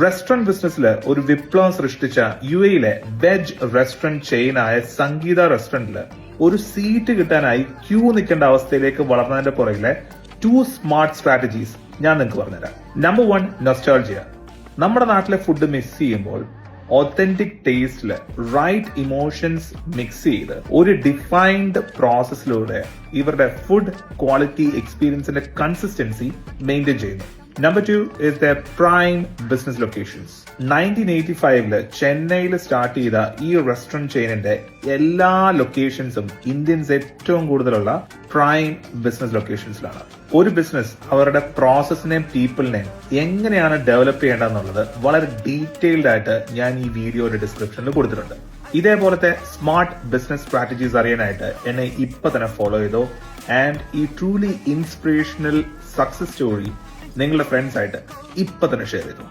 Restaurant ബിസിനസ്സിൽ ഒരു വിപ്ലവം സൃഷ്ടിച്ച യുഎയിലെ വെജ് റെസ്റ്റോറന്റ് ചെയിനായ സംഗീത റെസ്റ്റോറന്റില് ഒരു സീറ്റ് കിട്ടാനായി ക്യൂ നിൽക്കേണ്ട അവസ്ഥയിലേക്ക് വളർന്നതിന്റെ പുറകിലെ 2 സ്മാർട്ട് സ്ട്രാറ്റജീസ് ഞാൻ നിങ്ങൾക്ക് പറഞ്ഞുതരാം. Number 1, nostalgia. നമ്മുടെ നാട്ടിലെ ഫുഡ് മിസ് ചെയ്യുമ്പോൾ ഒത്തന്റിക് ടേസ്റ്റില് റൈറ്റ് ഇമോഷൻസ് മിക്സ് ചെയ്ത് ഒരു ഡിഫൈൻഡ് പ്രോസസ്സിലൂടെ ഇവരുടെ ഫുഡ് ക്വാളിറ്റി എക്സ്പീരിയൻസിന്റെ കൺസിസ്റ്റൻസി മെയിൻറ്റെയിൻ ചെയ്യുന്നു. Number 2 is their prime business locations. 1985 ചെന്നൈയിൽ സ്റ്റാർട്ട് ചെയ്ത ഈ റെസ്റ്റോറന്റ് ചെയിനിന്റെ എല്ലാ ലൊക്കേഷൻസും ഇന്ത്യൻസ് ഏറ്റവും കൂടുതലുള്ള പ്രൈം ബിസിനസ് ലൊക്കേഷൻസിലാണ്. ഒരു ബിസിനസ് അവരുടെ പ്രോസസ്സിനെയും പീപ്പിളിനെയും എങ്ങനെയാണ് ഡെവലപ്പ് ചെയ്യേണ്ടതെന്നുള്ളത് വളരെ ഡീറ്റെയിൽഡ് ആയിട്ട് ഞാൻ ഈ വീഡിയോയുടെ ഡിസ്ക്രിപ്ഷനിൽ കൊടുത്തിട്ടുണ്ട്. ഇതേപോലത്തെ സ്മാർട്ട് ബിസിനസ് സ്ട്രാറ്റജീസ് അറിയാനായിട്ട് എന്നെ ഇപ്പൊ തന്നെ ഫോളോ ചെയ്തോ. ആൻഡ് ഈ ട്രൂലി ഇൻസ്പിറേഷണൽ സക്സസ് സ്റ്റോറി നിങ്ങളുടെ ഫ്രണ്ട്സ് ആയിട്ട് ഇപ്പൊ തന്നെ ഷെയർ ചെയ്തു.